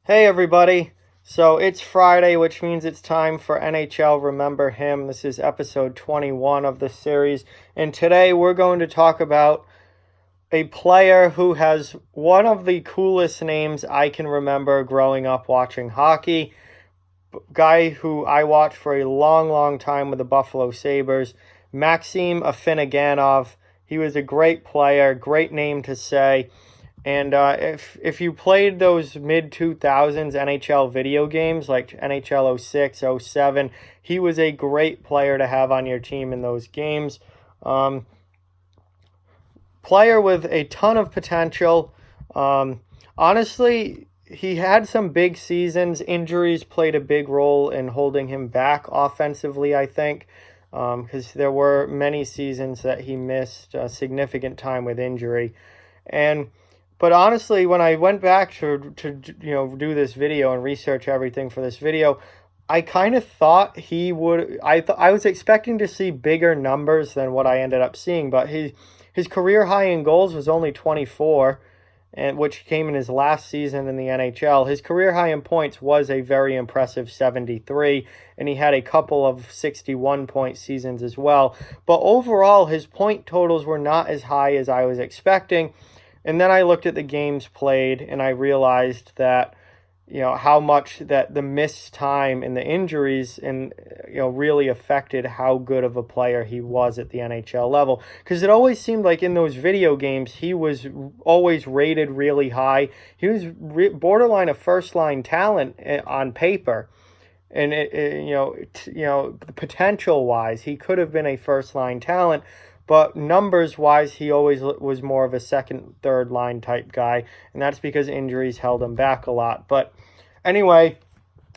Hey everybody, so it's Friday, which means it's time for NHL Remember Him. This is episode 21 of the series, and today we're going to talk about a player who has one of the coolest names I can remember growing up watching hockey. Guy who I watched for a long time with the Buffalo Sabres, Maxim Afinogenov. He was a great player, great name to say. And if you played those mid-2000s NHL video games like NHL 06, 07, he was a great player to have on your team in those games. Player with a ton of potential. Honestly, he had some big seasons. Injuries played a big role in holding him back offensively, I think, because there were many seasons that he missed significant time with injury. But honestly, when I went back to do this video and research everything for this video, I kind of thought he would. I was expecting to see bigger numbers than what I ended up seeing, but his career high in goals was only 24, and which came in his last season in the NHL. His career high in points was a very impressive 73, and he had a couple of 61-point seasons as well. But overall, his point totals were not as high as I was expecting. And then I looked at the games played, and I realized that, how much that the missed time and the injuries and, really affected how good of a player he was at the NHL level. Because it always seemed like in those video games, he was always rated really high. He was borderline a first-line talent on paper. And, potential-wise, he could have been a first-line talent. But numbers-wise, he always was more of a second, third-line type guy, and that's because injuries held him back a lot. But anyway,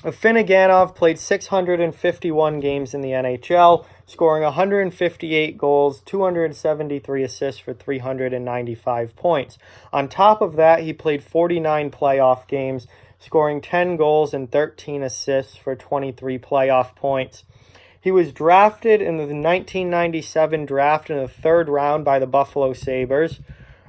Afinogenov played 651 games in the NHL, scoring 158 goals, 273 assists for 395 points. On top of that, he played 49 playoff games, scoring 10 goals and 13 assists for 23 playoff points. He was drafted in the 1997 draft in the third round by the Buffalo Sabres,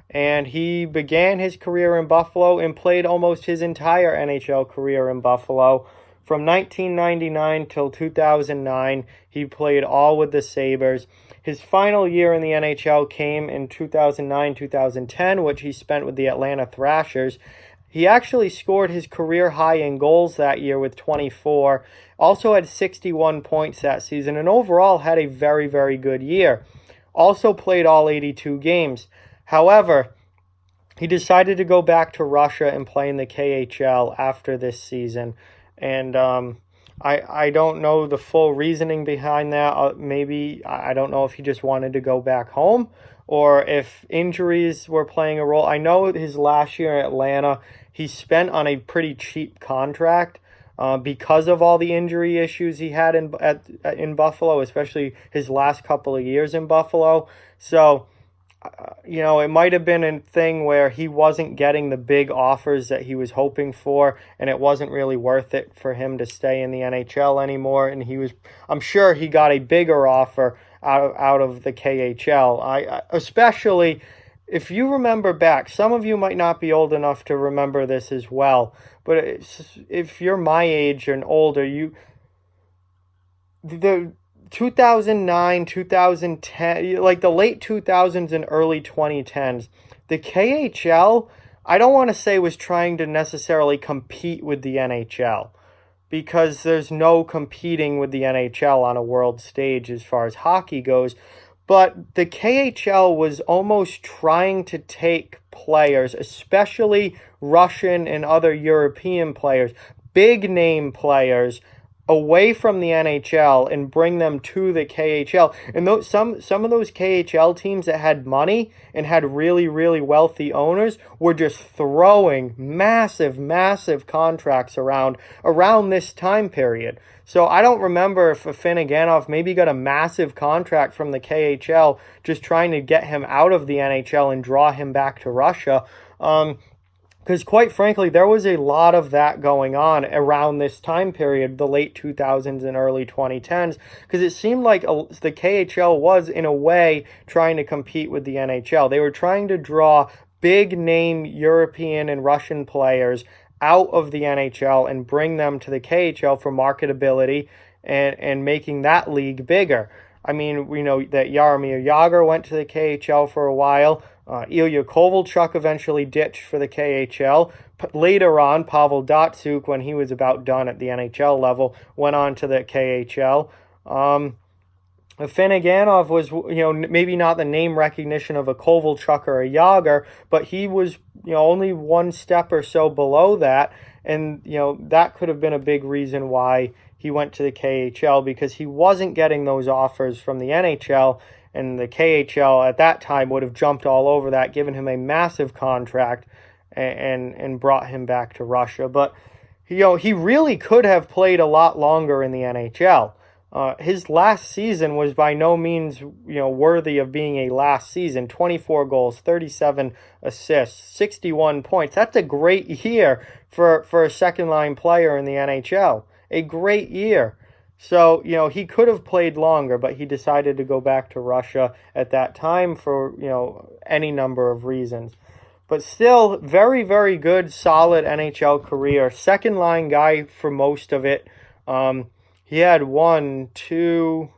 and he began his career in Buffalo and played almost his entire NHL career in Buffalo. From 1999 till 2009, he played all with the Sabres. His final year in the NHL came in 2009-2010, which he spent with the Atlanta Thrashers. He actually scored his career high in goals that year with 24, also had 61 points that season, and overall had a very, very good year. Also played all 82 games. However, he decided to go back to Russia and play in the KHL after this season. And I don't know the full reasoning behind that. Maybe, I don't know if he just wanted to go back home or if injuries were playing a role. I know his last year in Atlanta, he spent on a pretty cheap contract because of all the injury issues he had in Buffalo, especially his last couple of years in Buffalo. So, it might have been a thing where he wasn't getting the big offers that he was hoping for, and it wasn't really worth it for him to stay in the NHL anymore. And I'm sure he got a bigger offer out of the KHL. Especially if you remember back, some of you might not be old enough to remember this as well, but if you're my age and older, the 2009, 2010, like the late 2000s and early 2010s, the KHL, I don't want to say was trying to necessarily compete with the NHL, because there's no competing with the NHL on a world stage as far as hockey goes. But the KHL was almost trying to take players, especially Russian and other European players, big name players, away from the NHL and bring them to the KHL. And some of those KHL teams that had money and had really, really wealthy owners were just throwing massive contracts around this time period. So I don't remember if Afinogenov maybe got a massive contract from the KHL just trying to get him out of the NHL and draw him back to Russia. Because quite frankly, there was a lot of that going on around this time period, the late 2000s and early 2010s, because it seemed like the KHL was, in a way, trying to compete with the NHL. They were trying to draw big-name European and Russian players out of the NHL and bring them to the KHL for marketability and making that league bigger. I mean, we know that Jaromir Jagr went to the KHL for a while. Ilya Kovalchuk eventually ditched for the KHL. But later on, Pavel Datsyuk, when he was about done at the NHL level, went on to the KHL. Afinogenov was, maybe not the name recognition of a Kovalchuk or a Jagr, but he was, only one step or so below that. And, that could have been a big reason why he went to the KHL, because he wasn't getting those offers from the NHL, and the KHL at that time would have jumped all over that, given him a massive contract and brought him back to Russia. But, he really could have played a lot longer in the NHL. His last season was by no means, worthy of being a last season. 24 goals, 37 assists, 61 points. That's a great year for a second-line player in the NHL. A great year. So, he could have played longer, but he decided to go back to Russia at that time for, any number of reasons. But still, very, very good, solid NHL career. Second-line guy for most of it. He had 4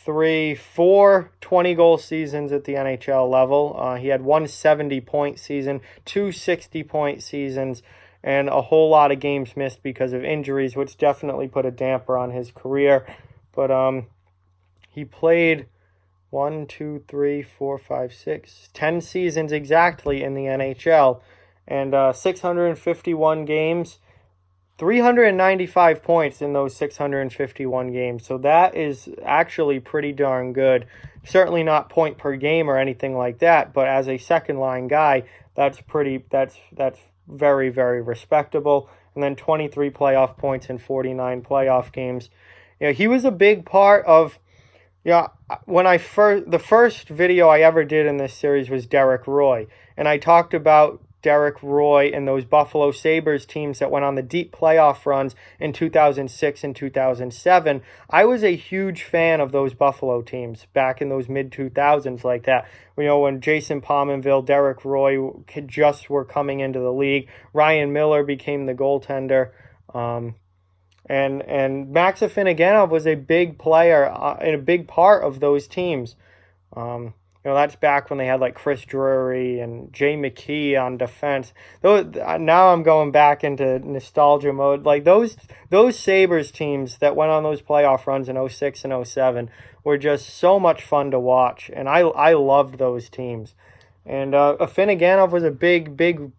20-goal seasons at the NHL level. He had 170-point season, 260-point seasons, and a whole lot of games missed because of injuries, which definitely put a damper on his career. But he played 10 seasons exactly in the NHL, and 651 games, 395 points in those 651 games. So that is actually pretty darn good. Certainly not point per game or anything like that, but as a second line guy, that's very, very respectable. And then 23 playoff points in 49 playoff games. He was a big part of, when the first video I ever did in this series was Derek Roy, and I talked about Derek Roy and those Buffalo Sabres teams that went on the deep playoff runs in 2006 and 2007. I was a huge fan of those Buffalo teams back in those mid-2000s like that. When Jason Pominville, Derek Roy just were coming into the league. Ryan Miller became the goaltender. And Max Afinogenov was a big player and a big part of those teams. That's back when they had like Chris Drury and Jay McKee on defense. Now I'm going back into nostalgia mode. Like those Sabres teams that went on those playoff runs in 06 and 07 were just so much fun to watch. And I loved those teams. And Afinogenov was a big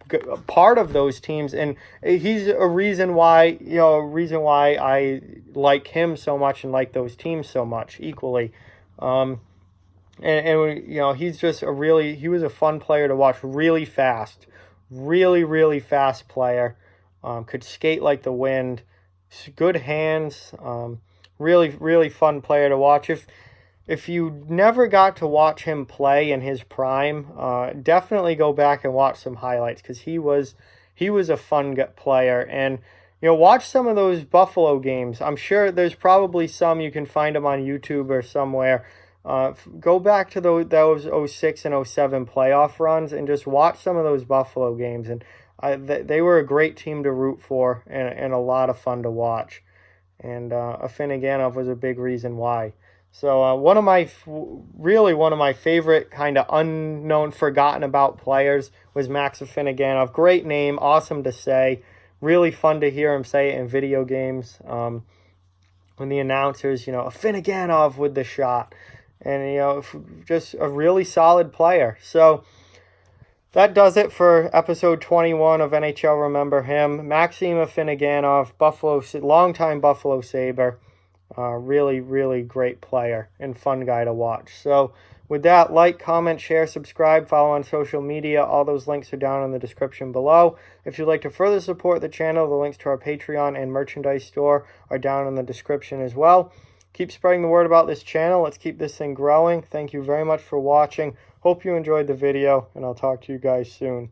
part of those teams. And he's a reason why I like him so much and like those teams so much equally. And he's just he was a fun player to watch, really fast, really fast player, could skate like the wind, good hands, really fun player to watch. If you never got to watch him play in his prime, definitely go back and watch some highlights, because he was a fun player. And watch some of those Buffalo games. I'm sure there's probably some, you can find them on YouTube or somewhere. Go back to those 06 and 07 playoff runs and just watch some of those Buffalo games. And they were a great team to root for and a lot of fun to watch. And Afinogenov was a big reason why. So one of my favorite kind of unknown, forgotten about players was Max Afinogenov. Great name, awesome to say. Really fun to hear him say it in video games. When the announcers, Afinogenov with the shot. And, just a really solid player. So that does it for episode 21 of NHL Remember Him. Maxim Afinogenov, longtime Buffalo Sabre. Really great player and fun guy to watch. So with that, like, comment, share, subscribe, follow on social media. All those links are down in the description below. If you'd like to further support the channel, the links to our Patreon and merchandise store are down in the description as well. Keep spreading the word about this channel. Let's keep this thing growing. Thank you very much for watching. Hope you enjoyed the video, and I'll talk to you guys soon.